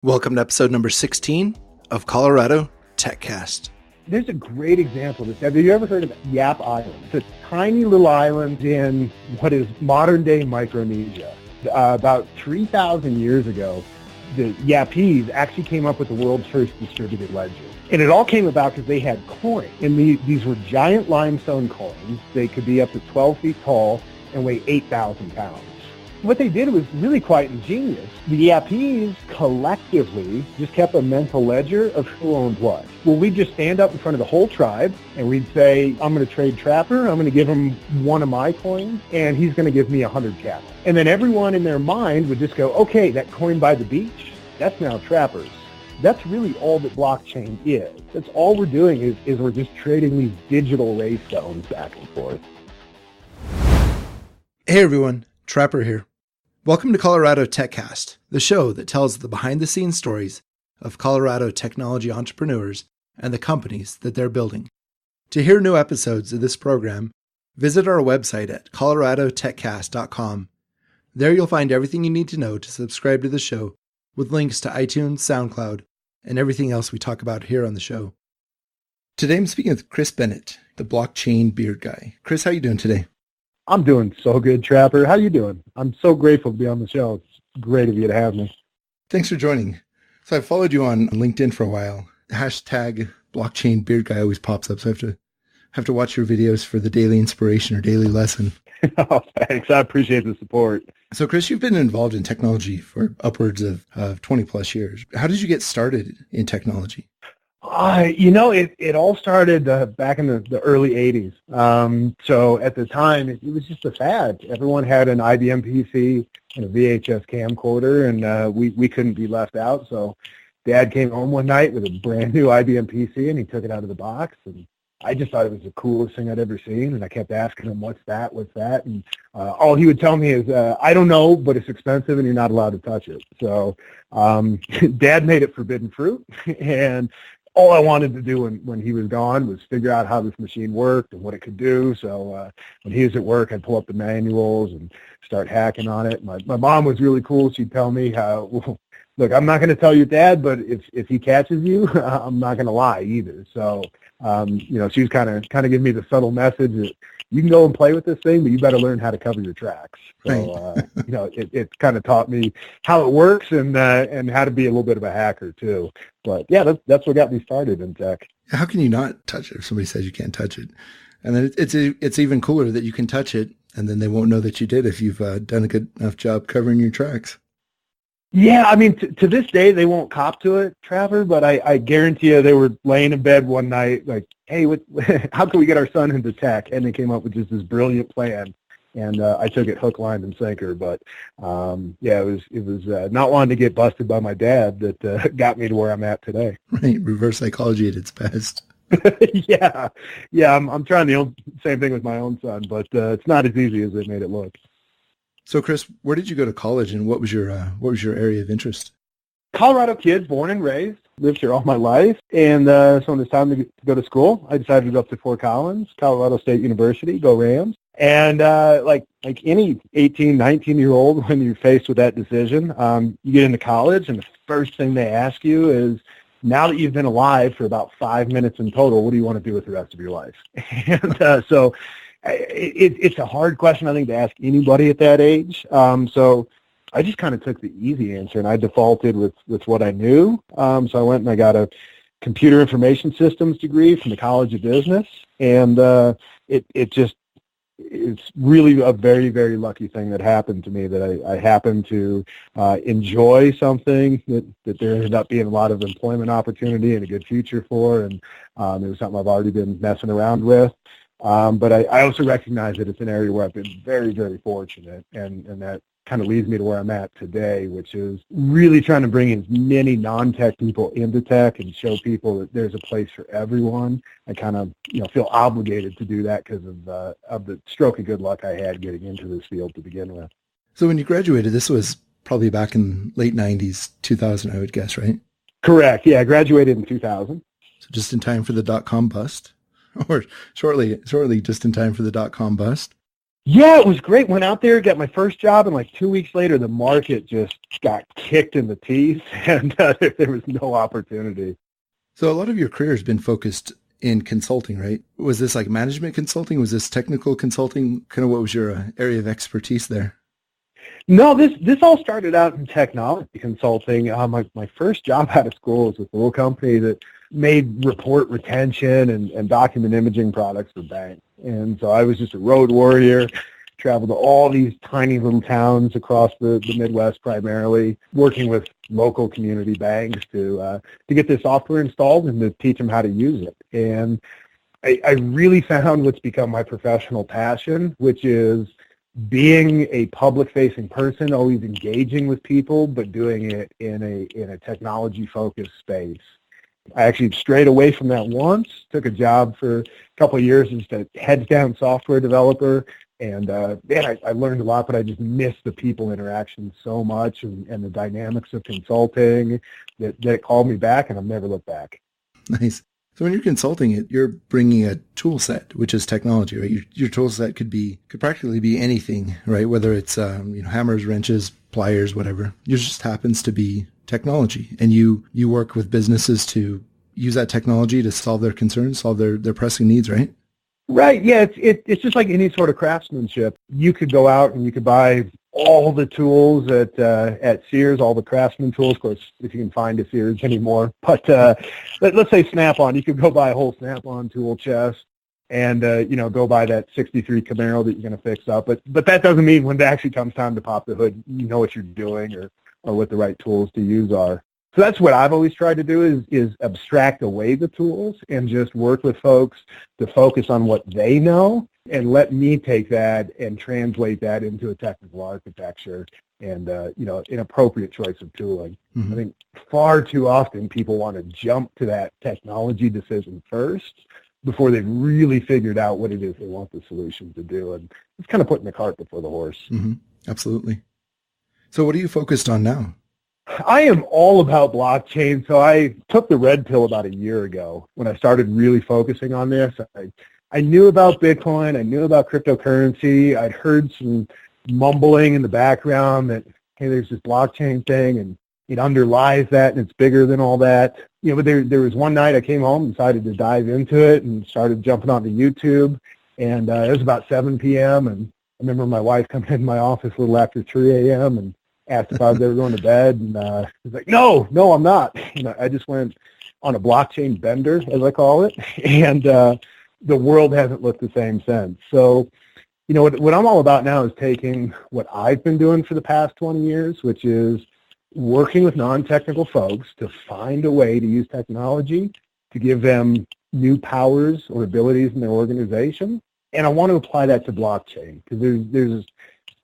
Welcome to episode number 16 of Colorado TechCast. There's a great example of this. Have you ever heard of Yap Island? It's a tiny little island in what is modern-day Micronesia. About 3,000 years ago, the Yapese actually came up with the world's first distributed ledger. And it all came about because they had coins. And these were giant limestone coins. They could be up to 12 feet tall and weigh 8,000 pounds. What they did was really quite ingenious. The Yapese collectively just kept a mental ledger of who owned what. Well, we'd just stand up in front of the whole tribe and we'd say, I'm going to trade Trapper, I'm going to give him one of my coins, and he's going to give me 100 cattle. And then everyone in their mind would just go, okay, that coin by the beach, that's now Trapper's. That's really all that blockchain is. That's all we're doing is we're just trading these digital race stones back and forth. Hey everyone, Trapper here. Welcome to Colorado TechCast, the show that tells the behind-the-scenes stories of Colorado technology entrepreneurs and the companies that they're building. To hear new episodes of this program, visit our website at coloradotechcast.com. There you'll find everything you need to know to subscribe to the show, with links to iTunes, SoundCloud, and everything else we talk about here on the show. Today I'm speaking with Kris Bennett, the blockchain beard guy. Kris, how you doing today? I'm doing so good, Trapper. How you doing? I'm so grateful to be on the show. It's great of you to have me. Thanks for joining. So I've followed you on LinkedIn for a while. Hashtag blockchain beard guy always pops up, so I have to watch your videos for the daily inspiration or daily lesson. Oh, thanks. I appreciate the support. So Kris, you've been involved in technology for upwards of 20 plus years. How did you get started in technology? It all started back in the early 80s. So at the time, it was just a fad. Everyone had an IBM PC and a VHS camcorder, and we couldn't be left out. So Dad came home one night with a brand new IBM PC, and he took it out of the box. And I just thought it was the coolest thing I'd ever seen. And I kept asking him, what's that? And all he would tell me is, I don't know, but it's expensive, and you're not allowed to touch it. So Dad made it forbidden fruit, and all I wanted to do when he was gone was figure out how this machine worked and what it could do. So when he was at work, I'd pull up the manuals and start hacking on it. My mom was really cool. She'd tell me how, look, I'm not going to tell your dad, but if he catches you, I'm not going to lie either. So, she was kind of giving me the subtle message that you can go and play with this thing, but you better learn how to cover your tracks. So, it kind of taught me how it works and how to be a little bit of a hacker too. But yeah, that's what got me started in tech. How can you not touch it if somebody says you can't touch it? And then it's even cooler that you can touch it, and then they won't know that you did if you've done a good enough job covering your tracks. Yeah, I mean, to this day, they won't cop to it, Trevor, but I guarantee you they were laying in bed one night like, hey, how can we get our son into tech? And they came up with just this brilliant plan, and I took it hook, line, and sinker. But, it was not wanting to get busted by my dad that got me to where I'm at today. Right, reverse psychology at its best. Yeah, I'm trying the same thing with my own son, but it's not as easy as they made it look. So, Kris, where did you go to college, and what was your area of interest? Colorado kid, born and raised, lived here all my life, and so when it's time to go to school, I decided to go up to Fort Collins, Colorado State University, go Rams. And like any 18, 19-year-old, when you're faced with that decision, you get into college, and the first thing they ask you is, now that you've been alive for about 5 minutes in total, what do you want to do with the rest of your life? And so it's a hard question, I think, to ask anybody at that age. So I just kind of took the easy answer, and I defaulted with what I knew. So I went and I got a computer information systems degree from the College of Business, and it's really a very, very lucky thing that happened to me, that I happened to enjoy something that there ended up being a lot of employment opportunity and a good future for, and it was something I've already been messing around with. But I also recognize that it's an area where I've been very, very fortunate, and that kind of leads me to where I'm at today, which is really trying to bring as many non-tech people into tech and show people that there's a place for everyone. I kind of feel obligated to do that because of the stroke of good luck I had getting into this field to begin with. So when you graduated, this was probably back in late 90s, 2000, I would guess, right? Correct. Yeah, I graduated in 2000. So just in time for the dot-com bust, or shortly just in time for the dot-com bust. Yeah, it was great. Went out there, got my first job, and like 2 weeks later, the market just got kicked in the teeth, and there was no opportunity. So a lot of your career has been focused in consulting, right? Was this like management consulting? Was this technical consulting? Kind of what was your area of expertise there? No, this all started out in technology consulting. My first job out of school was with a little company that made report retention and document imaging products for banks. And so I was just a road warrior, traveled to all these tiny little towns across the Midwest primarily, working with local community banks to get this software installed and to teach them how to use it. And I really found what's become my professional passion, which is being a public-facing person, always engaging with people, but doing it in a technology-focused space. I actually strayed away from that once, took a job for a couple of years as a heads-down software developer, and man, I learned a lot, but I just missed the people interaction so much and the dynamics of consulting that it called me back, and I've never looked back. Nice. So when you're consulting it, you're bringing a tool set, which is technology, right? Your tool set could practically be anything, right? Whether it's hammers, wrenches, pliers, whatever. Yours just happens to be technology, and you work with businesses to use that technology to solve their concerns, solve their pressing needs, right? Right. Yeah. It's just like any sort of craftsmanship. You could go out and you could buy all the tools at Sears, all the Craftsman tools, of course, if you can find a Sears anymore. But let's say Snap-on, you could go buy a whole Snap-on tool chest and go buy that '63 Camaro that you're going to fix up. But that doesn't mean when it actually comes time to pop the hood, you know what you're doing or what the right tools to use are. So that's what I've always tried to do is abstract away the tools and just work with folks to focus on what they know and let me take that and translate that into a technical architecture and, an appropriate choice of tooling. Mm-hmm. I think far too often people want to jump to that technology decision first before they've really figured out what it is they want the solution to do. And it's kind of putting the cart before the horse. Mm-hmm. Absolutely. So what are you focused on now? I am all about blockchain. So I took the red pill about a year ago when I started really focusing on this. I knew about Bitcoin. I knew about cryptocurrency. I'd heard some mumbling in the background that, hey, there's this blockchain thing and it underlies that and it's bigger than all that. But there was one night I came home and decided to dive into it and started jumping onto YouTube. And it was about 7 p.m. And I remember my wife coming in my office a little after 3 a.m. and asked if I was ever going to bed, and I was like, no, I'm not. I just went on a blockchain bender, as I call it, and the world hasn't looked the same since. So, what I'm all about now is taking what I've been doing for the past 20 years, which is working with non-technical folks to find a way to use technology to give them new powers or abilities in their organization, and I want to apply that to blockchain because there's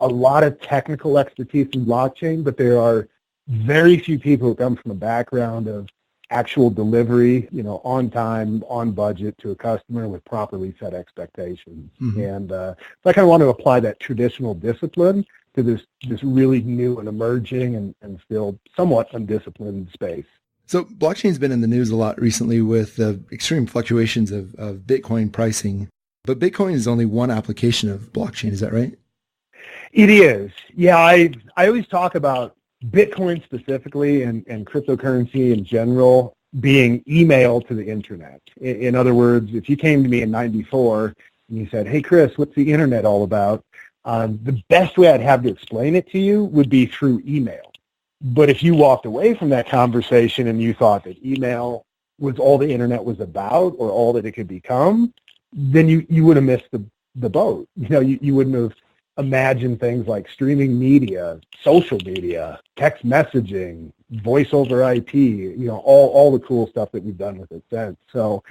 a lot of technical expertise in blockchain, but there are very few people who come from a background of actual delivery, on time, on budget to a customer with properly set expectations. Mm-hmm. And so I kind of want to apply that traditional discipline to this really new and emerging and still somewhat undisciplined space. So blockchain's been in the news a lot recently with the extreme fluctuations of Bitcoin pricing, but Bitcoin is only one application of blockchain. Is that right? It is. Yeah, I always talk about Bitcoin specifically and cryptocurrency in general being email to the internet. In other words, if you came to me in '94 and you said, hey, Kris, what's the internet all about? The best way I'd have to explain it to you would be through email. But if you walked away from that conversation and you thought that email was all the internet was about or all that it could become, then you would have missed the boat. You wouldn't have imagine things like streaming media, social media, text messaging, voice over IP, all the cool stuff that we've done with it since. So,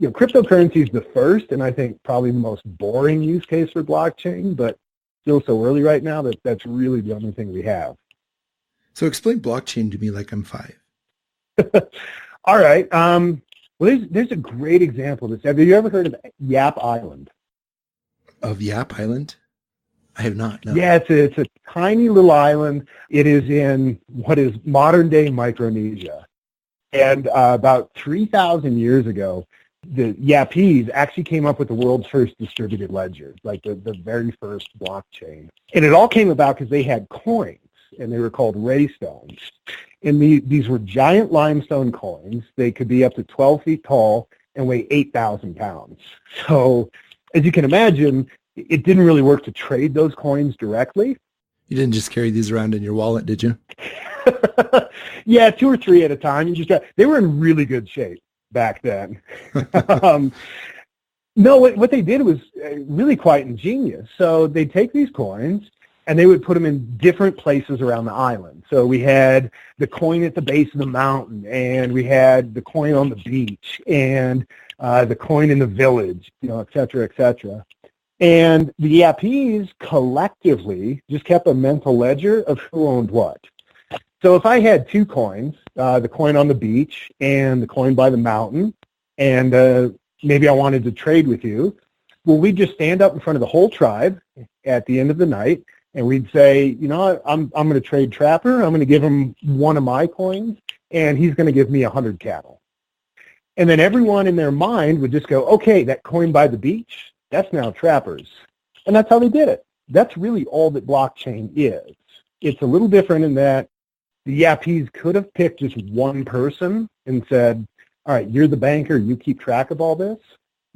cryptocurrency is the first and I think probably the most boring use case for blockchain, but still so early right now that that's really the only thing we have. So explain blockchain to me like I'm 5. All right. Well, there's a great example of this. Have you ever heard of Yap Island? Of Yap Island? I have not, no. Yeah, it's a tiny little island. It is in what is modern-day Micronesia. And about 3,000 years ago, the Yapese actually came up with the world's first distributed ledger, like the very first blockchain. And it all came about because they had coins, and they were called raystones. And these were giant limestone coins. They could be up to 12 feet tall and weigh 8,000 pounds. So as you can imagine, it didn't really work to trade those coins directly. You didn't just carry these around in your wallet, did you? Yeah, 2 or 3 at a time. They were in really good shape back then. No, what they did was really quite ingenious. So they'd take these coins and they would put them in different places around the island. So we had the coin at the base of the mountain, and we had the coin on the beach, and the coin in the village, et cetera, et cetera. And the Yapese collectively just kept a mental ledger of who owned what. So if I had 2 coins, the coin on the beach and the coin by the mountain, and maybe I wanted to trade with you, well, we'd just stand up in front of the whole tribe at the end of the night, and we'd say, I'm going to trade Trapper. I'm going to give him one of my coins, and he's going to give me 100 cattle. And then everyone in their mind would just go, okay, that coin by the beach, that's now Trapper's. And that's how they did it. That's really all that blockchain is. It's a little different in that the Yapese could have picked just one person and said, all right, you're the banker, you keep track of all this.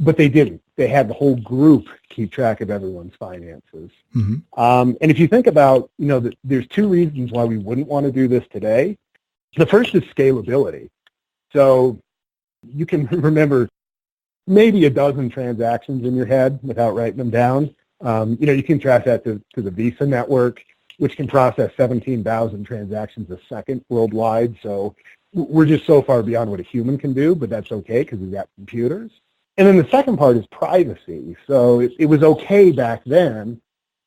But they didn't. They had the whole group keep track of everyone's finances. Mm-hmm. And if you think about, there's 2 reasons why we wouldn't want to do this today. The first is scalability. So you can remember maybe a dozen transactions in your head without writing them down. You can contrast that to the Visa network, which can process 17,000 transactions a second worldwide. So we're just so far beyond what a human can do, but that's okay because we've got computers. And then the second part is privacy. So it was okay back then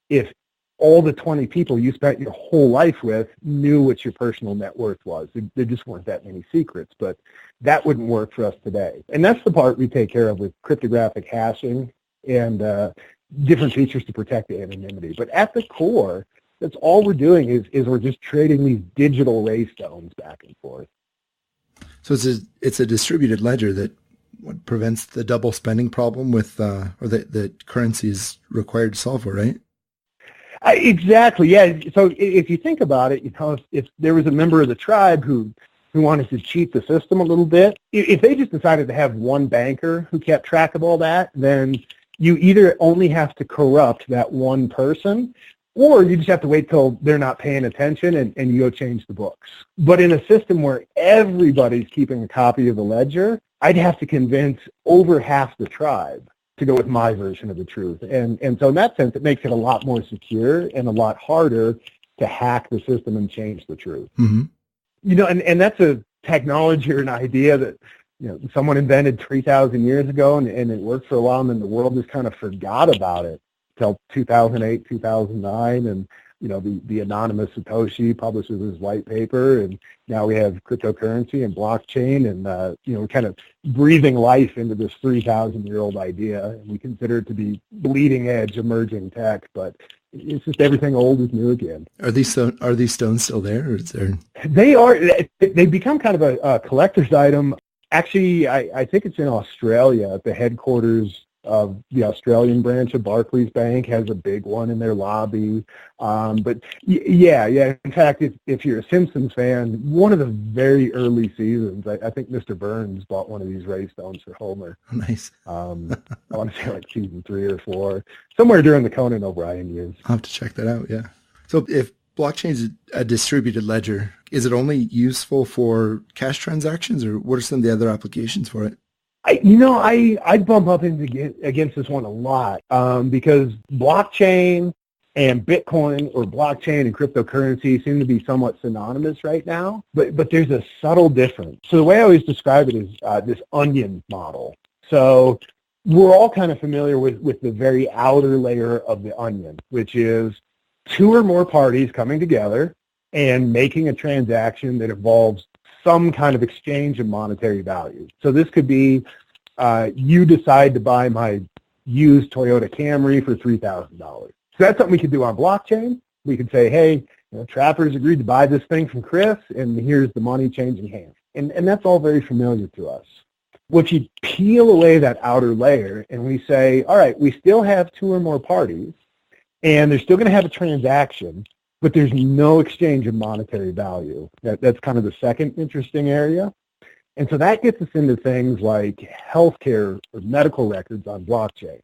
if all the 20 people you spent your whole life with knew what your personal net worth was. There just weren't that many secrets, but that wouldn't work for us today. And that's the part we take care of with cryptographic hashing and different features to protect the anonymity. But at the core, that's all we're doing is we're just trading these digital raystones back and forth. So it's a distributed ledger that prevents the double spending problem with, or that currency is required to solve for, right? Exactly, yeah. So if you think about it, if there was a member of the tribe who wanted to cheat the system a little bit, if they just decided to have one banker who kept track of all that, then you either only have to corrupt that one person, or you just have to wait till they're not paying attention and you go change the books. But in a system where everybody's keeping a copy of the ledger, I'd have to convince over half the tribe to go with my version of the truth. And so in that sense, it makes it a lot more secure and a lot harder to hack the system and change the truth. Mm-hmm. And that's a technology or an idea that someone invented 3,000 years ago, and it worked for a while, and then the world just kind of forgot about it until 2008, 2009, and the anonymous Satoshi publishes his white paper, and now we have cryptocurrency and blockchain, and we're kind of breathing life into this 3,000-year-old idea, and we consider it to be bleeding edge emerging tech, but it's just everything old is new again. Are these stones still there, or is there? They are. They've become kind of a collector's item. Actually, I think it's in Australia at the headquarters of the Australian branch of Barclays Bank has a big one in their lobby. But yeah. In fact, if you're a Simpsons fan, one of the very early seasons, I think Mr. Burns bought one of these raystones for Homer. Nice. I want to say like season 3 or 4, somewhere during the Conan O'Brien years. I'll have to check that out. Yeah. So if blockchain is a distributed ledger, is it only useful for cash transactions, or what are some of the other applications for it? I'd bump up against this one a lot because blockchain and Bitcoin, or blockchain and cryptocurrency, seem to be somewhat synonymous right now, but there's a subtle difference. So the way I always describe it is this onion model. So we're all kind of familiar with the very outer layer of the onion, which is 2 or more parties coming together and making a transaction that involves some kind of exchange of monetary value. So this could be you decide to buy my used Toyota Camry for $3,000. So that's something we could do on blockchain. We could say, hey, Trappers agreed to buy this thing from Kris, and here's the money changing hands. And that's all very familiar to us. Well, if you peel away that outer layer and we say, all right, we still have two or more parties, and they're still going to have a transaction, but there's no exchange of monetary value. That's kind of the second interesting area. And so that gets us into things like healthcare or medical records on blockchain.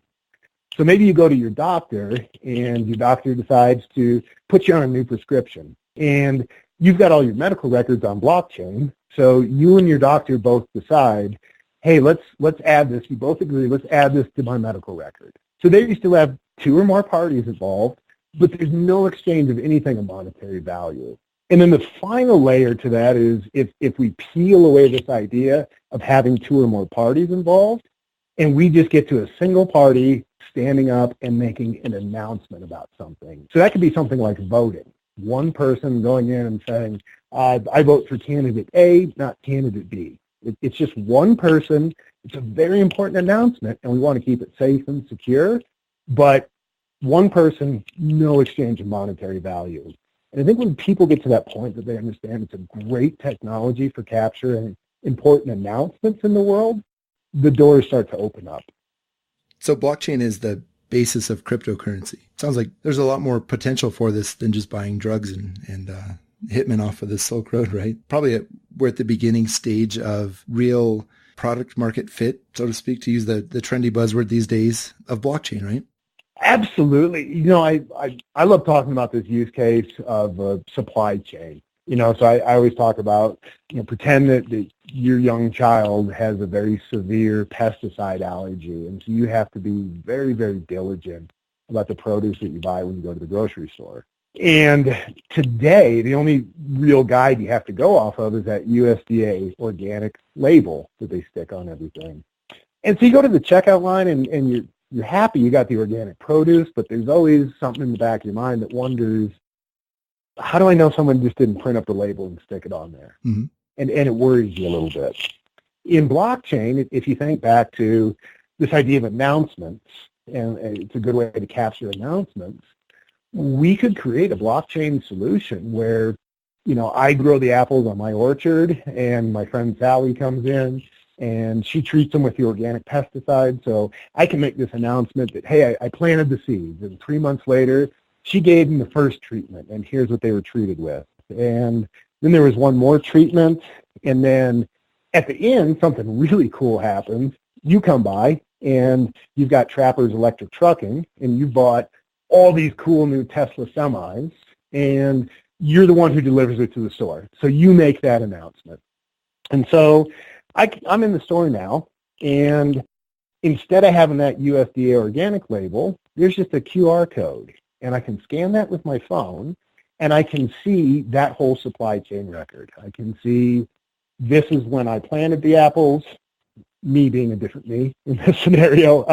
So maybe you go to your doctor and your doctor decides to put you on a new prescription. And you've got all your medical records on blockchain. So you and your doctor both decide, hey, let's add this. You both agree, let's add this to my medical record. So there you still have two or more parties involved, but there's no exchange of anything of monetary value. And then the final layer to that is if we peel away this idea of having two or more parties involved, and we just get to a single party standing up and making an announcement about something. So that could be something like voting. One person going in and saying, I vote for candidate A, not candidate B. It's just one person. It's a very important announcement, and we want to keep it safe and secure, but one person, no exchange of monetary value. And I think when people get to that point that they understand it's a great technology for capturing important announcements in the world, the doors start to open up. So blockchain is the basis of cryptocurrency. Sounds like there's a lot more potential for this than just buying drugs and hitmen off of the Silk Road, right? Probably we're at the beginning stage of real product market fit, so to speak, to use the trendy buzzword these days of blockchain, right? Absolutely. I love talking about this use case of supply chain. So I always talk about, pretend that your young child has a very severe pesticide allergy, and so you have to be very, very diligent about the produce that you buy when you go to the grocery store. And today, the only real guide you have to go off of is that USDA organic label that they stick on everything. And so you go to the checkout line and you're happy you got the organic produce, but there's always something in the back of your mind that wonders, how do I know someone just didn't print up the label and stick it on there? Mm-hmm. And it worries you a little bit. In blockchain, if you think back to this idea of announcements, and it's a good way to capture announcements, we could create a blockchain solution where, I grow the apples on my orchard and my friend Sally comes in and she treats them with the organic pesticide. So I can make this announcement that, hey, I planted the seeds, and 3 months later, she gave them the first treatment, and here's what they were treated with. And then there was one more treatment, and then at the end, something really cool happens. You come by, and you've got Trapper's Electric Trucking, and you bought all these cool new Tesla semis, and you're the one who delivers it to the store. So you make that announcement. And so I'm in the store now, and instead of having that USDA organic label, there's just a QR code. And I can scan that with my phone, and I can see that whole supply chain record. I can see this is when I planted the apples, me being a different me in this scenario.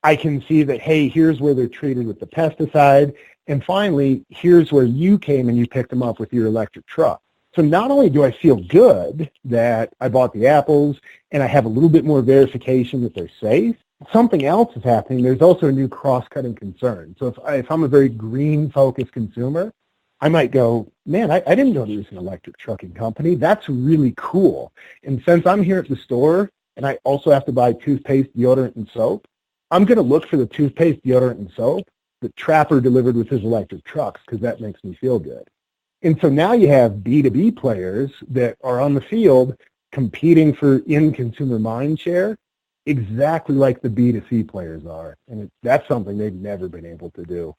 I can see that, hey, here's where they're treated with the pesticide, and finally, here's where you came and you picked them up with your electric truck. So not only do I feel good that I bought the apples and I have a little bit more verification that they're safe, something else is happening. There's also a new cross-cutting concern. So if I'm a very green-focused consumer, I might go, man, I didn't know there was an electric trucking company. That's really cool. And since I'm here at the store and I also have to buy toothpaste, deodorant, and soap, I'm going to look for the toothpaste, deodorant, and soap that Trapper delivered with his electric trucks because that makes me feel good. And so now you have B2B players that are on the field competing for in-consumer mind share exactly like the B2C players are. And that's something they've never been able to do.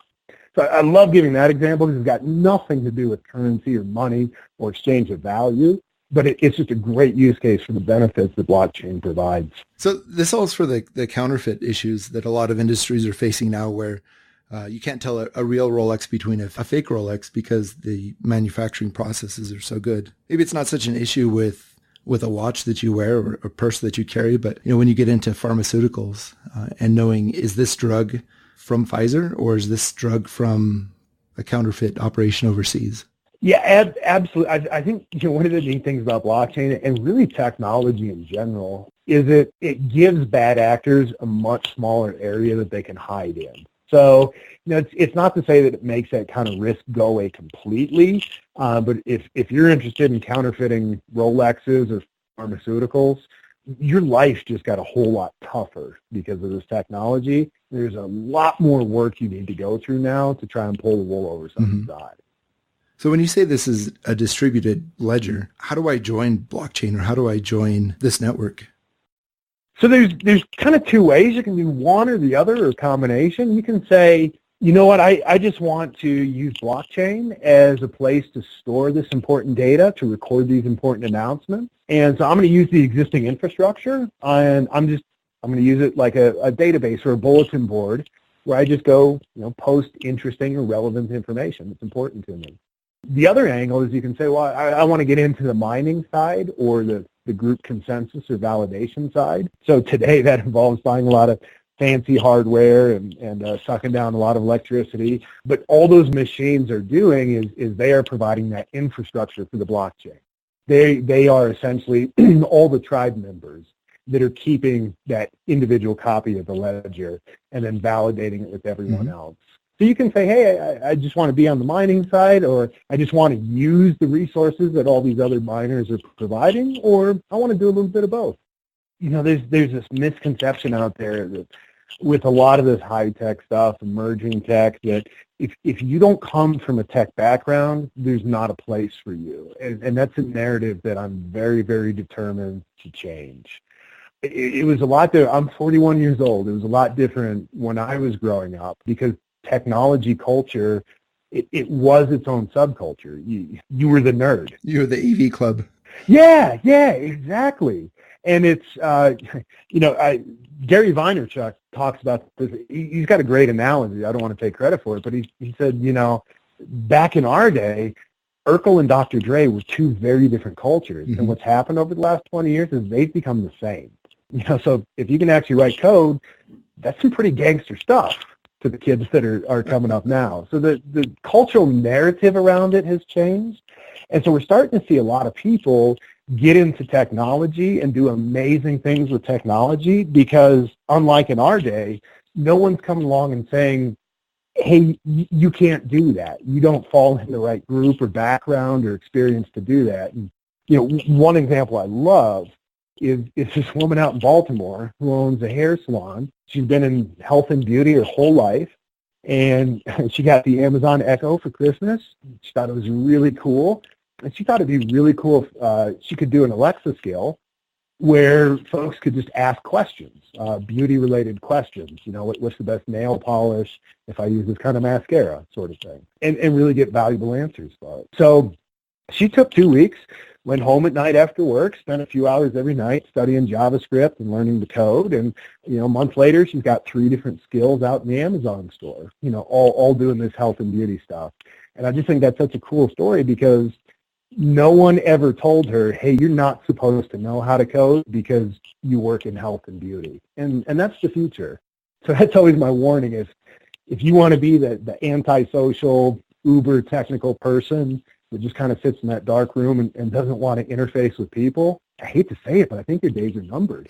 So I love giving that example because it's got nothing to do with currency or money or exchange of value, but it's just a great use case for the benefits that blockchain provides. So this all is for the counterfeit issues that a lot of industries are facing now where you can't tell a real Rolex between a fake Rolex because the manufacturing processes are so good. Maybe it's not such an issue with a watch that you wear or a purse that you carry, but when you get into pharmaceuticals and knowing, is this drug from Pfizer or is this drug from a counterfeit operation overseas? Yeah, absolutely. I think one of the neat things about blockchain and really technology in general is it gives bad actors a much smaller area that they can hide in. So, it's not to say that it makes that kind of risk go away completely, but if you're interested in counterfeiting Rolexes or pharmaceuticals, your life just got a whole lot tougher because of this technology. There's a lot more work you need to go through now to try and pull the wool over someone's eyes. So when you say this is a distributed ledger, how do I join blockchain, or how do I join this network? So there's kind of two ways. You can do one or the other, or a combination. You can say, you know what, I just want to use blockchain as a place to store this important data, to record these important announcements. And so I'm going to use the existing infrastructure, and I'm going to use it like a database or a bulletin board where I just go, post interesting or relevant information that's important to me. The other angle is you can say, well, I want to get into the mining side or the group consensus or validation side. So today that involves buying a lot of fancy hardware and sucking down a lot of electricity. But all those machines are doing is they are providing that infrastructure for the blockchain. They are essentially all the tribe members that are keeping that individual copy of the ledger and then validating it with everyone else. So you can say, hey, I just want to be on the mining side, or I just want to use the resources that all these other miners are providing, or I want to do a little bit of both. There's this misconception out there that with a lot of this high-tech stuff, emerging tech, that if you don't come from a tech background, there's not a place for you. And that's a narrative that I'm very, very determined to change. It was a lot different. I'm 41 years old. It was a lot different when I was growing up because technology culture, it was its own subculture. You were the nerd. You were the AV club. Yeah, exactly. And it's, Gary Vaynerchuk talks about this. He's got a great analogy. I don't want to take credit for it, but he said, back in our day, Urkel and Dr. Dre were two very different cultures. And what's happened over the last 20 years is they've become the same. So if you can actually write code, that's some pretty gangster stuff to the kids that are coming up now. So the cultural narrative around it has changed. And so we're starting to see a lot of people get into technology and do amazing things with technology because, unlike in our day, no one's coming along and saying, hey, you can't do that. You don't fall in the right group or background or experience to do that. And, one example I love is this woman out in Baltimore who owns a hair salon. She's been in health and beauty her whole life, and she got the Amazon Echo for Christmas. She thought it was really cool, and she thought it'd be really cool if she could do an Alexa skill where folks could just ask questions, beauty-related questions. What's the best nail polish if I use this kind of mascara, sort of thing, and really get valuable answers for it. So she took 2 weeks, went home at night after work, spent a few hours every night studying JavaScript and learning the code, and a month later she's got 3 different skills out in the Amazon store, all doing this health and beauty stuff. And I just think that's such a cool story because no one ever told her, hey, you're not supposed to know how to code because you work in health and beauty. And that's the future. So that's always my warning is if you want to be the antisocial, uber technical person that just kind of sits in that dark room and doesn't want to interface with people, I hate to say it, but I think your days are numbered.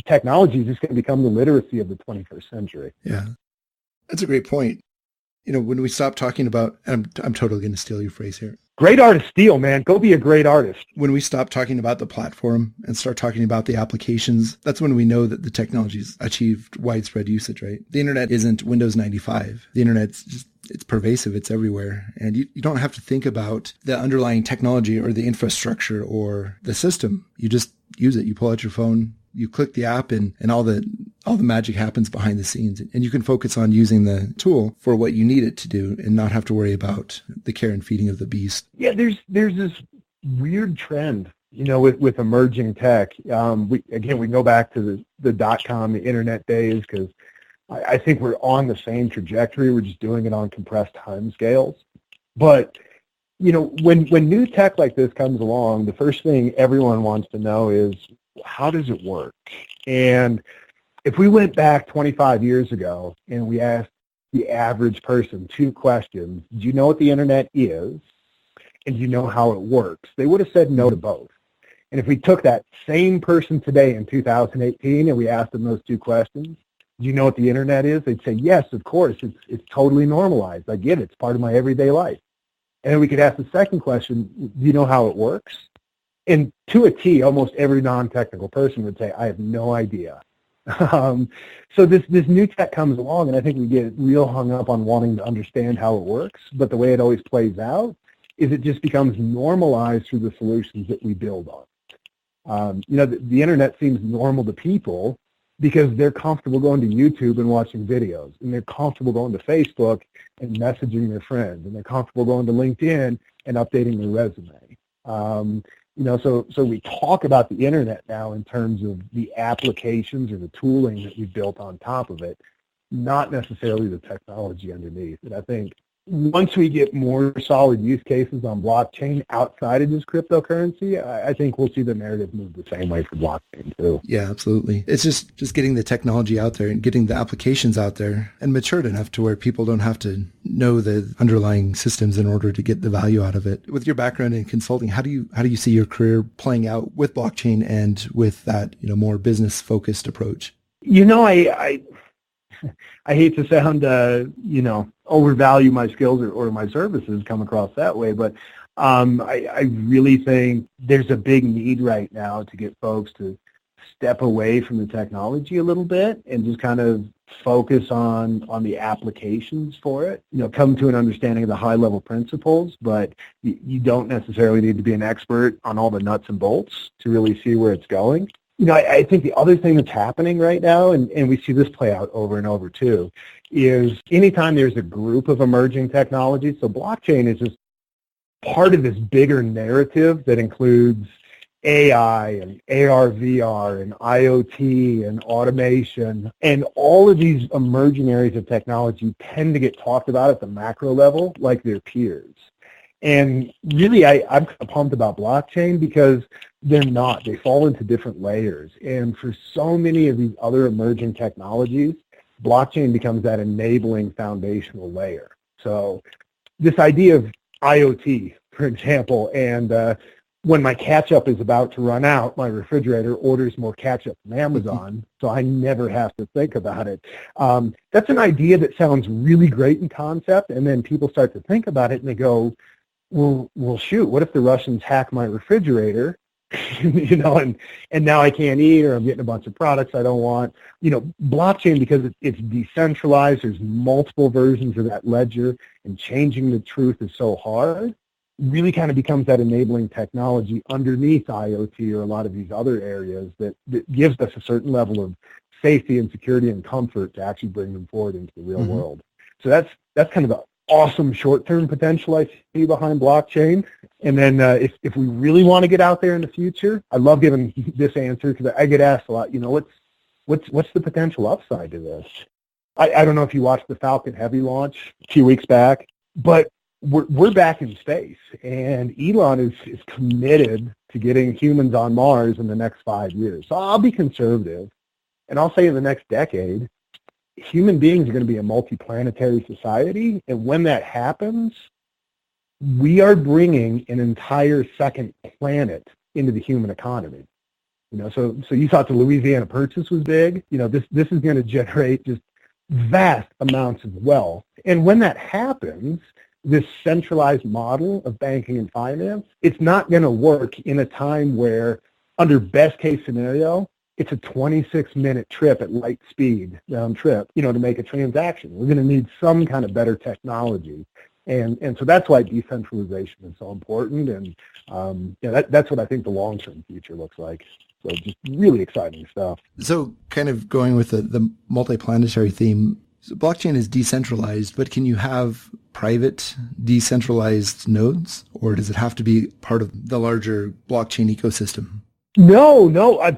Technology is just going to become the literacy of the 21st century. Yeah, that's a great point. When we stop talking about, and I'm totally going to steal your phrase here. Great artist steal, man. Go be a great artist. When we stop talking about the platform and start talking about the applications, that's when we know that the technology's achieved widespread usage, right? The internet isn't Windows 95. The internet's just, it's pervasive. It's everywhere. And you don't have to think about the underlying technology or the infrastructure or the system. You just use it. You pull out your phone, you click the app, and all the magic happens behind the scenes. And you can focus on using the tool for what you need it to do and not have to worry about the care and feeding of the beast. Yeah, there's this weird trend, with emerging tech. We can go back to the .com, the internet days, because I think we're on the same trajectory. We're just doing it on compressed time scales. But, when new tech like this comes along, the first thing everyone wants to know is, how does it work? And if we went back 25 years ago and we asked the average person 2 questions, do you know what the internet is? And do you know how it works? They would have said no to both. And if we took that same person today in 2018 and we asked them those 2 questions, do you know what the internet is? They'd say, yes, of course. It's totally normalized. I get it. It's part of my everyday life. And then we could ask the second question, do you know how it works? And to a T, almost every non-technical person would say, I have no idea. So this new tech comes along, and I think we get real hung up on wanting to understand how it works, but the way it always plays out is it just becomes normalized through the solutions that we build on. The internet seems normal to people because they're comfortable going to YouTube and watching videos, and they're comfortable going to Facebook and messaging their friends, and they're comfortable going to LinkedIn and updating their resume. So we talk about the internet now in terms of the applications or the tooling that we built on top of it, not necessarily the technology underneath. And I think once we get more solid use cases on blockchain outside of just cryptocurrency, I think we'll see the narrative move the same way for blockchain too. Yeah, absolutely. It's just getting the technology out there and getting the applications out there and matured enough to where people don't have to know the underlying systems in order to get the value out of it. With your background in consulting, how do you see your career playing out with blockchain and with that, more business focused approach? I hate to sound, overvalue my skills or my services come across that way, but I really think there's a big need right now to get folks to step away from the technology a little bit and just kind of focus on the applications for it. Come to an understanding of the high-level principles, but you don't necessarily need to be an expert on all the nuts and bolts to really see where it's going. I think the other thing that's happening right now, and we see this play out over and over too, is anytime there's a group of emerging technologies, so blockchain is just part of this bigger narrative that includes AI and AR, VR and IoT and automation, and all of these emerging areas of technology tend to get talked about at the macro level like their peers. And really, I'm pumped about blockchain because they're not. They fall into different layers. And for so many of these other emerging technologies, blockchain becomes that enabling foundational layer. So this idea of IoT, for example, and when my ketchup is about to run out, my refrigerator orders more ketchup from Amazon, so I never have to think about it. That's an idea that sounds really great in concept, and then people start to think about it, and they go, well, shoot, what if the Russians hack my refrigerator, and now I can't eat, or I'm getting a bunch of products I don't want. Blockchain, because it's decentralized, there's multiple versions of that ledger, and changing the truth is so hard, really kind of becomes that enabling technology underneath IoT or a lot of these other areas that gives us a certain level of safety and security and comfort to actually bring them forward into the real world. So that's kind of the awesome short-term potential I see behind blockchain. And then if we really want to get out there in the future, I love giving this answer because I get asked a lot, what's the potential upside to this? I don't know if you watched the Falcon Heavy launch a few weeks back, but we're back in space, and Elon is committed to getting humans on Mars in the next 5 years. So I'll be conservative, and I'll say in the next decade, human beings are going to be a multi-planetary society, and when that happens, we are bringing an entire second planet into the human economy. So you thought the Louisiana Purchase was big. This is going to generate just vast amounts of wealth, and when that happens, this centralized model of banking and finance, it's not going to work in a time where, under best case scenario, it's a 26-minute trip at light speed, round trip, to make a transaction. We're going to need some kind of better technology. And so that's why decentralization is so important. And that's what I think the long-term future looks like. So just really exciting stuff. So kind of going with the multi-planetary theme, so blockchain is decentralized, but can you have private decentralized nodes, or does it have to be part of the larger blockchain ecosystem? No.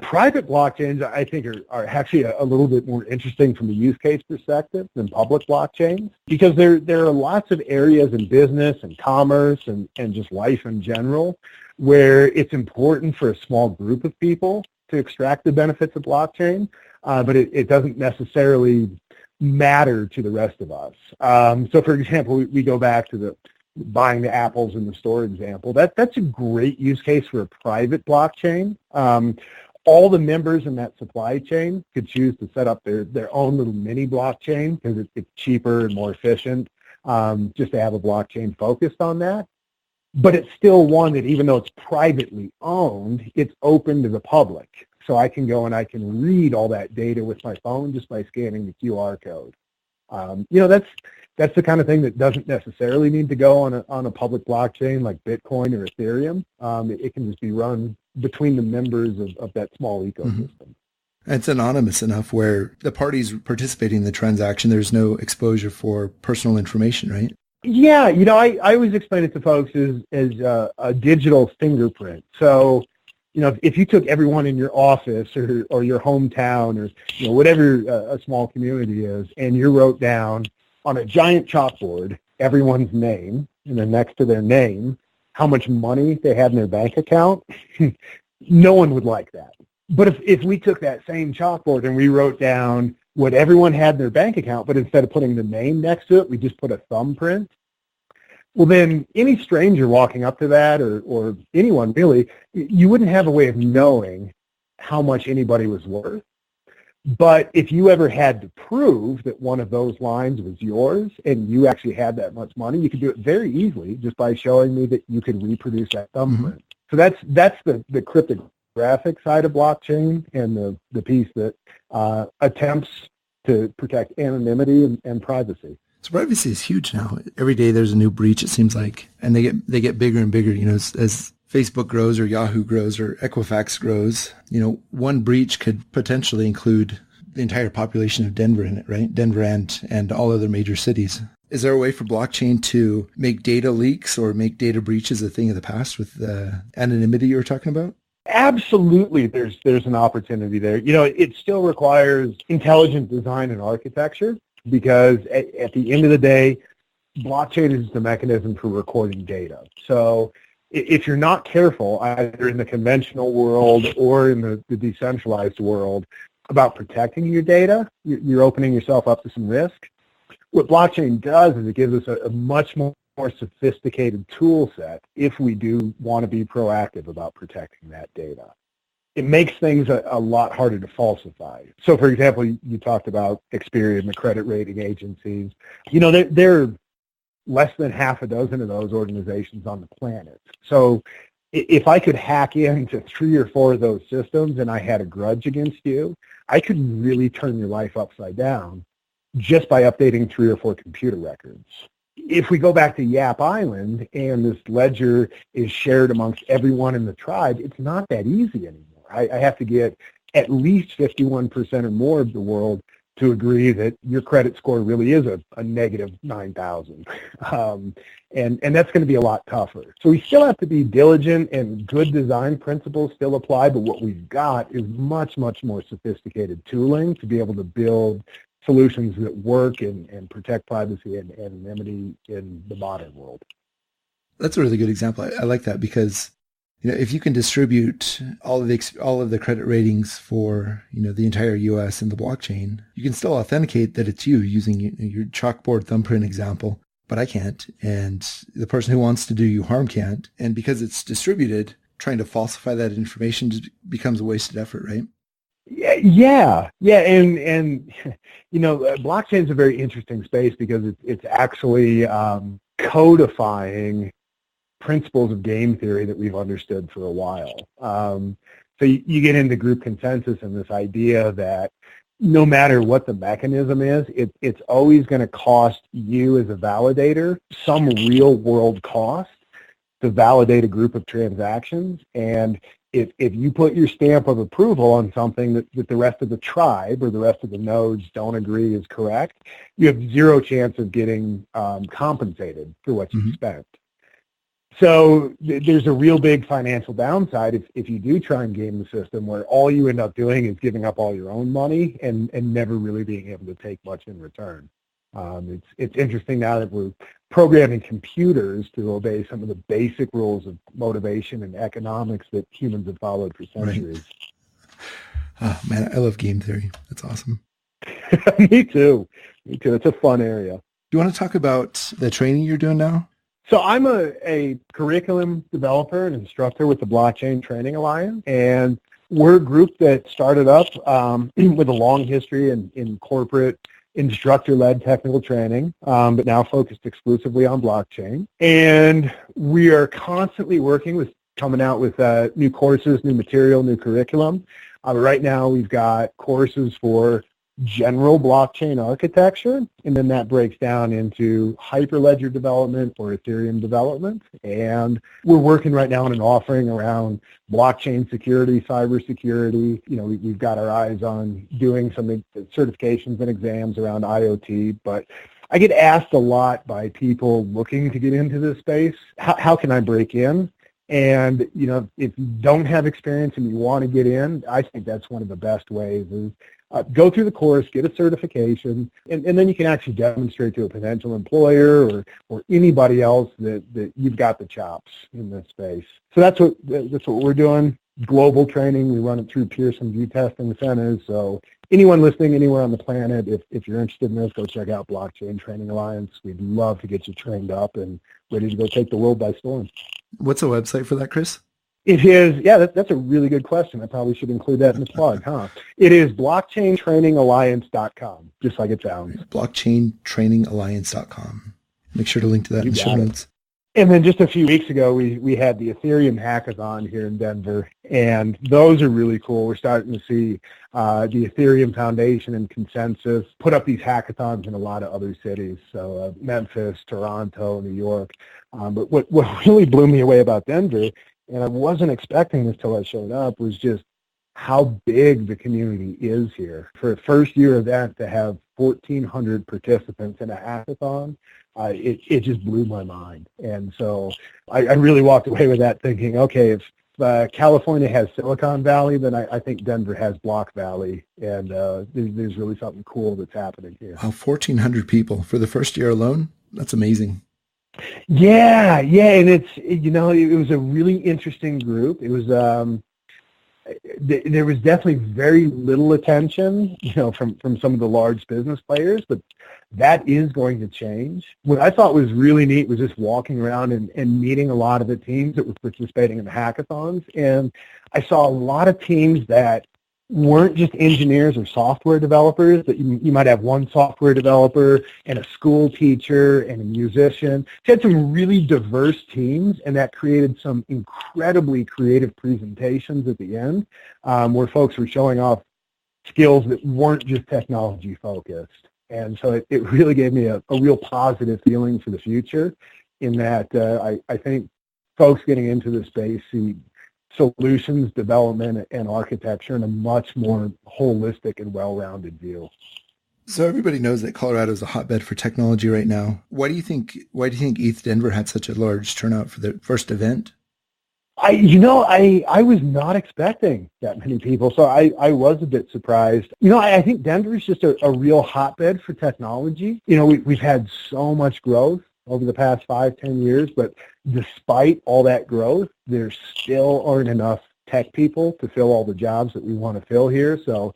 Private blockchains, I think, are actually a little bit more interesting from a use case perspective than public blockchains, because there are lots of areas in business and commerce and just life in general where it's important for a small group of people to extract the benefits of blockchain, but it doesn't necessarily matter to the rest of us. So, for example, we go back to the buying the apples in the store example. That's a great use case for a private blockchain. All the members in that supply chain could choose to set up their own little mini blockchain because it's cheaper and more efficient just to have a blockchain focused on that. but it's still one that even though it's privately owned, it's open to the public. So I can go and I can read all that data with my phone just by scanning the QR code. That's the kind of thing that doesn't necessarily need to go on a public blockchain like Bitcoin or Ethereum. It can just be run between the members of that small ecosystem. Mm-hmm. It's anonymous enough where the parties participating in the transaction, there's no exposure for personal information, right? Yeah, I always explain it to folks as a digital fingerprint. So, if you took everyone in your office or your hometown or whatever a small community is, and you wrote down on a giant chalkboard everyone's name, and then next to their name how much money they had in their bank account, no one would like that. But if we took that same chalkboard and we wrote down what everyone had in their bank account, but instead of putting the name next to it, we just put a thumbprint, well, then any stranger walking up to that or anyone really, you wouldn't have a way of knowing how much anybody was worth. But if you ever had to prove that one of those lines was yours and you actually had that much money, you could do it very easily just by showing me that you could reproduce that thumbprint. Mm-hmm. So that's the cryptographic side of blockchain and the piece that attempts to protect anonymity and privacy. So privacy is huge now. Every day there's a new breach, it seems like, and they get bigger and bigger. As Facebook grows or Yahoo grows or Equifax grows, one breach could potentially include the entire population of Denver in it, right? Denver and all other major cities. Is there a way for blockchain to make data leaks or make data breaches a thing of the past with the anonymity you were talking about? Absolutely, there's an opportunity there. It still requires intelligent design and architecture because at the end of the day, blockchain is the mechanism for recording data. So if you're not careful, either in the conventional world or in the decentralized world, about protecting your data, you're opening yourself up to some risk. What blockchain does is it gives us a much more sophisticated tool set if we do want to be proactive about protecting that data. It makes things a lot harder to falsify. So, for example, you talked about Experian, the credit rating agencies. There are less than half a dozen of those organizations on the planet. So if I could hack into 3 or 4 of those systems and I had a grudge against you, I could really turn your life upside down just by updating 3 or 4 computer records. If we go back to Yap Island and this ledger is shared amongst everyone in the tribe, it's not that easy anymore. I have to get at least 51% or more of the world to agree that your credit score really is a negative 9,000. And that's going to be a lot tougher. So we still have to be diligent, and good design principles still apply, but what we've got is much, much more sophisticated tooling to be able to build solutions that work and protect privacy and anonymity in the modern world. That's a really good example. I like that because if you can distribute all of the credit ratings for the entire U.S. in the blockchain, you can still authenticate that it's you using your chalkboard thumbprint example, but I can't, and the person who wants to do you harm can't. And because it's distributed, trying to falsify that information just becomes a wasted effort, right? Yeah, and blockchain is a very interesting space because it's actually codifying principles of game theory that we've understood for a while. So you get into group consensus and this idea that no matter what the mechanism is, it's always going to cost you as a validator some real world cost to validate a group of transactions. And if you put your stamp of approval on something that the rest of the tribe or the rest of the nodes don't agree is correct, you have zero chance of getting compensated for what you spent. So there's a real big financial downside if you do try and game the system, where all you end up doing is giving up all your own money and never really being able to take much in return. It's interesting now that we're programming computers to obey some of the basic rules of motivation and economics that humans have followed for centuries. Right. Oh, man, I love game theory. That's awesome. Me too. It's a fun area. Do you want to talk about the training you're doing now? So I'm a curriculum developer and instructor with the Blockchain Training Alliance, and we're a group that started up with a long history in corporate instructor-led technical training, but now focused exclusively on blockchain. And we are constantly working with coming out with new courses, new material, new curriculum. Right now we've got courses for general blockchain architecture, and then that breaks down into Hyperledger development or Ethereum development. And we're working right now on an offering around blockchain security, cybersecurity. We've got our eyes on doing some certifications and exams around IoT, but I get asked a lot by people looking to get into this space, how can I break in? And, if you don't have experience and you want to get in, I think that's one of the best ways is go through the course, get a certification, and then you can actually demonstrate to a potential employer or anybody else that you've got the chops in this space. So that's what we're doing. Global training. We run it through Pearson VIEW testing centers. So anyone listening anywhere on the planet, if you're interested in this, go check out Blockchain Training Alliance. We'd love to get you trained up and ready to go take the world by storm. What's the website for that, Kris? It is, that's a really good question. I probably should include that in the plug, huh? It is blockchaintrainingalliance.com, just like it sounds. Blockchaintrainingalliance.com. Make sure to link to that in the show notes. And then just a few weeks ago, we had the Ethereum hackathon here in Denver, and those are really cool. We're starting to see the Ethereum Foundation and Consensus put up these hackathons in a lot of other cities, so Memphis, Toronto, New York. But what really blew me away about Denver, and I wasn't expecting this till I showed up, was just how big the community is here. For a first-year event to have 1,400 participants in a hackathon, it just blew my mind. And so I really walked away with that thinking, okay, if California has Silicon Valley, then I think Denver has Block Valley, and there's really something cool that's happening here. Wow, 1,400 people for the first year alone? That's amazing. Yeah, and it was a really interesting group. It was there was definitely very little attention, from some of the large business players, but that is going to change. What I thought was really neat was just walking around and meeting a lot of the teams that were participating in the hackathons, and I saw a lot of teams that weren't just engineers or software developers, that you might have one software developer and a school teacher and a musician. You had some really diverse teams, and that created some incredibly creative presentations at the end, where folks were showing off skills that weren't just technology focused. And so it really gave me a real positive feeling for the future, in that I think folks getting into this space see solutions development and architecture in a much more holistic and well-rounded view. So everybody knows that Colorado is a hotbed for technology right now. Why do you think ETH Denver had such a large turnout for the first event? I was not expecting that many people, so I was a bit surprised. I think Denver is just a real hotbed for technology. We've had so much growth over the past 5-10 years, but despite all that growth, there still aren't enough tech people to fill all the jobs that we want to fill here. So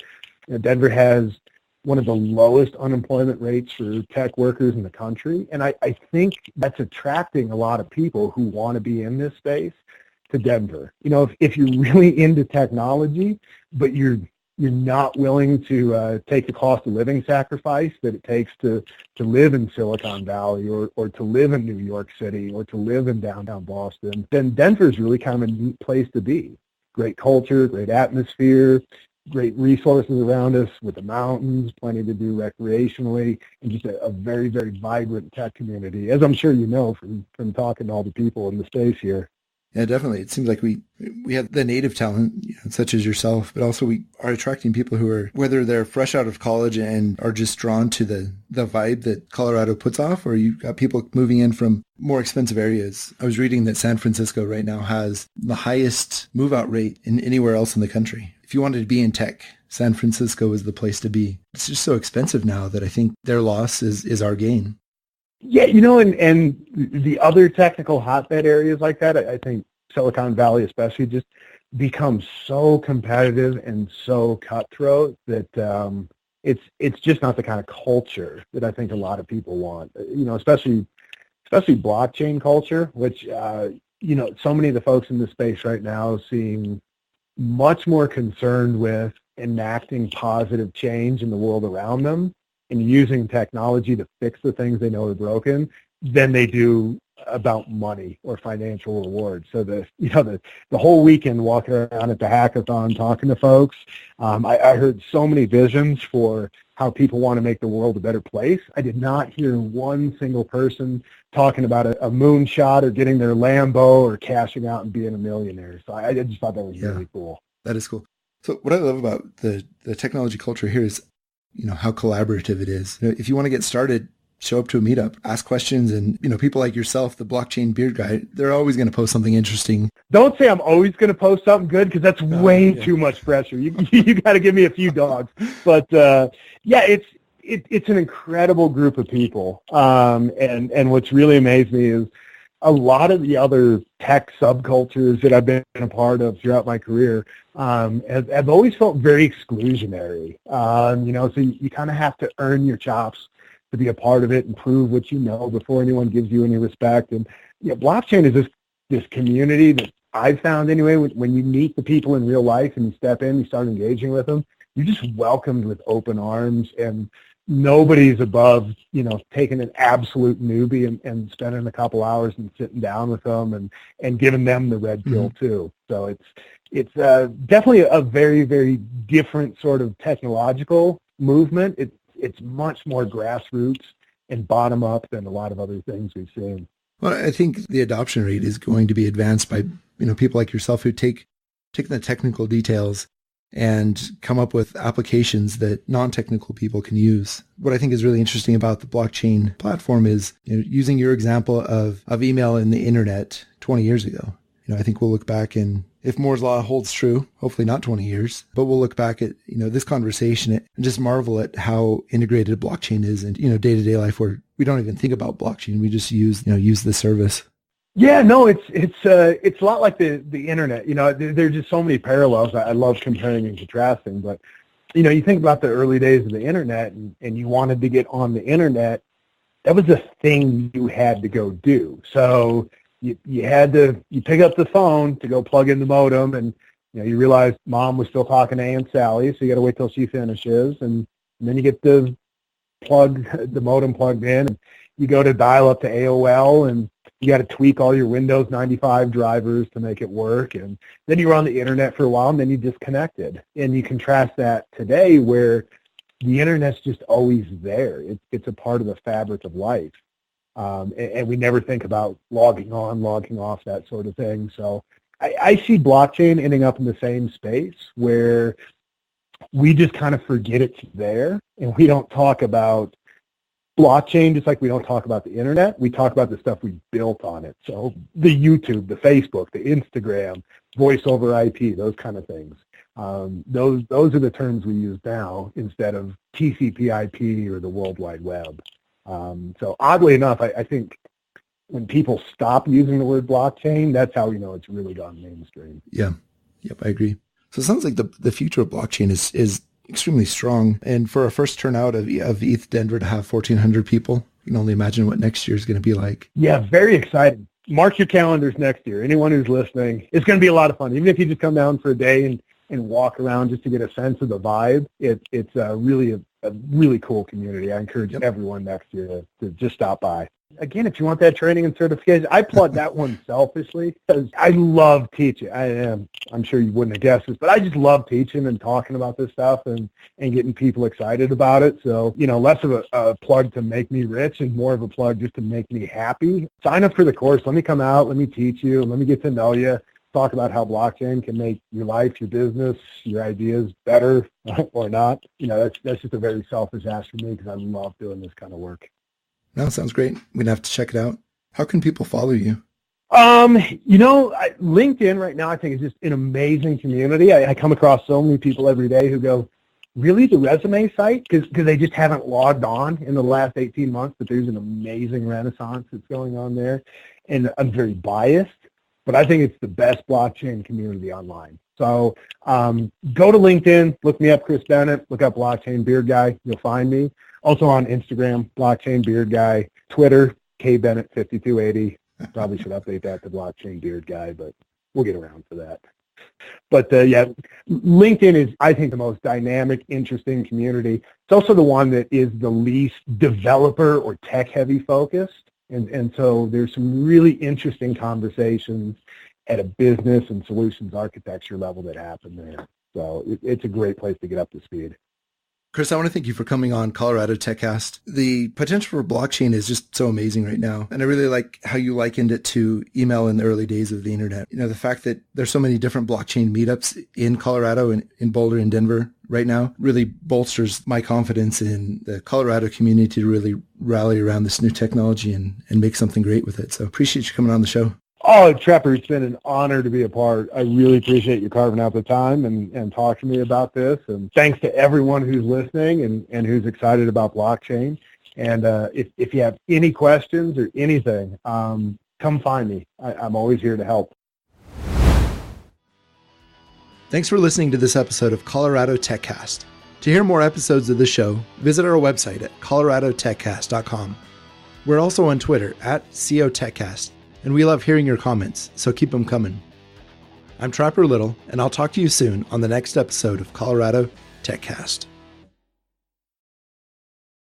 Denver has one of the lowest unemployment rates for tech workers in the country, and I think that's attracting a lot of people who want to be in this space to Denver. If you're really into technology, but you're not willing to take the cost of living sacrifice that it takes to live in Silicon Valley or to live in New York City or to live in downtown Boston, then Denver's really kind of a neat place to be. Great culture, great atmosphere, great resources around us with the mountains, plenty to do recreationally, and just a very, very vibrant tech community, as I'm sure you know from talking to all the people in the space here. Yeah, definitely. It seems like we have the native talent, such as yourself, but also we are attracting people who are, whether they're fresh out of college and are just drawn to the vibe that Colorado puts off, or you've got people moving in from more expensive areas. I was reading that San Francisco right now has the highest move-out rate in anywhere else in the country. If you wanted to be in tech, San Francisco is the place to be. It's just so expensive now that I think their loss is our gain. Yeah, and the other technical hotbed areas like that, I think Silicon Valley especially just becomes so competitive and so cutthroat that it's just not the kind of culture that I think a lot of people want. Especially blockchain culture, which so many of the folks in this space right now seem much more concerned with enacting positive change in the world around them and using technology to fix the things they know are broken than they do about money or financial reward. So the whole weekend walking around at the hackathon talking to folks, I heard so many visions for how people want to make the world a better place. I did not hear one single person talking about a moonshot or getting their Lambo or cashing out and being a millionaire. So I just thought that was really cool. That is cool. So what I love about the technology culture here is, how collaborative it is. If you want to get started, show up to a meetup, ask questions, and, people like yourself, the blockchain beard guy, they're always going to post something interesting. Don't say I'm always going to post something good, because that's way too much pressure. You got to give me a few dogs. But it's an incredible group of people. And what's really amazed me is a lot of the other tech subcultures that I've been a part of throughout my career have always felt very exclusionary. So you kind of have to earn your chops to be a part of it and prove what you know before anyone gives you any respect. And blockchain is this community that I've found anyway. When you meet the people in real life and you step in, you start engaging with them, you're just welcomed with open arms, and nobody's above taking an absolute newbie and spending a couple hours and sitting down with them and giving them the red pill too. So it's definitely a very, very different sort of technological movement. It's much more grassroots and bottom up than a lot of other things we've seen. Well, I think the adoption rate is going to be advanced by people like yourself who take the technical details and come up with applications that non-technical people can use. What I think is really interesting about the blockchain platform is using your example of email and the internet 20 years ago. I think we'll look back, and if Moore's law holds true, hopefully not 20 years, but we'll look back at, this conversation and just marvel at how integrated blockchain is in, day-to-day life, where we don't even think about blockchain. We just use the service. Yeah, no, it's a lot like the internet. There's just so many parallels. I love comparing and contrasting, but you think about the early days of the internet, and you wanted to get on the internet. That was a thing you had to go do. So you had to pick up the phone to go plug in the modem, and you realize mom was still talking to Aunt Sally, so you got to wait till she finishes, and then you get the modem plugged in, and you go to dial up to AOL, and you got to tweak all your Windows 95 drivers to make it work, and then you were on the internet for a while, and then you disconnected. And you contrast that today, where the internet's just always there. It's a part of the fabric of life. And we never think about logging on, logging off, that sort of thing. So I see blockchain ending up in the same space, where we just kind of forget it's there, and we don't talk about blockchain just like we don't talk about the internet. We talk about the stuff we built on it. So the YouTube, the Facebook, the Instagram, voice over IP, those kind of things. Those are the terms we use now instead of TCP/IP or the World Wide Web. So oddly enough, I think when people stop using the word blockchain, that's how we know it's really gone mainstream. Yeah. Yep, I agree. So it sounds like the future of blockchain is extremely strong. And for our first turnout of ETH Denver to have 1,400 people, you can only imagine what next year is going to be like. Yeah, very exciting. Mark your calendars next year. Anyone who's listening, it's going to be a lot of fun. Even if you just come down for a day and walk around just to get a sense of the vibe, it's really a really cool community. I encourage everyone next year to just stop by. Again, if you want that training and certification, I plug that one selfishly because I love teaching. I'm sure you wouldn't have guessed this, but I just love teaching and talking about this stuff and getting people excited about it. So, less of a plug to make me rich and more of a plug just to make me happy. Sign up for the course. Let me come out. Let me teach you. Let me get to know you. Talk about how blockchain can make your life, your business, your ideas better or not. That's just a very selfish ask for me because I love doing this kind of work. No, sounds great. We'd have to check it out. How can people follow you? LinkedIn right now I think is just an amazing community. I come across so many people every day who go, really, the resume site? Because they just haven't logged on in the last 18 months, but there's an amazing renaissance that's going on there. And I'm very biased, but I think it's the best blockchain community online. So go to LinkedIn, look me up, Kris Bennett, look up Blockchain Beard Guy, you'll find me. Also on Instagram, Blockchain Beard Guy, Twitter, KBennett5280. Probably should update that to Blockchain Beard Guy, but we'll get around to that. But yeah, LinkedIn is, I think, the most dynamic, interesting community. It's also the one that is the least developer or tech-heavy focused. And so there's some really interesting conversations at a business and solutions architecture level that happen there. So it's a great place to get up to speed. Kris, I want to thank you for coming on Colorado TechCast. The potential for blockchain is just so amazing right now. And I really like how you likened it to email in the early days of the internet. You know, the fact that there's so many different blockchain meetups in Colorado and in Boulder and Denver right now really bolsters my confidence in the Colorado community to really rally around this new technology and make something great with it. So appreciate you coming on the show. Oh, Trapper, it's been an honor to be a part. I really appreciate you carving out the time and talking to me about this. And thanks to everyone who's listening and who's excited about blockchain. And if you have any questions or anything, come find me. I'm always here to help. Thanks for listening to this episode of Colorado TechCast. To hear more episodes of the show, visit our website at coloradotechcast.com. We're also on Twitter at COTechcast. And we love hearing your comments, so keep them coming. I'm Trapper Little, and I'll talk to you soon on the next episode of Colorado TechCast.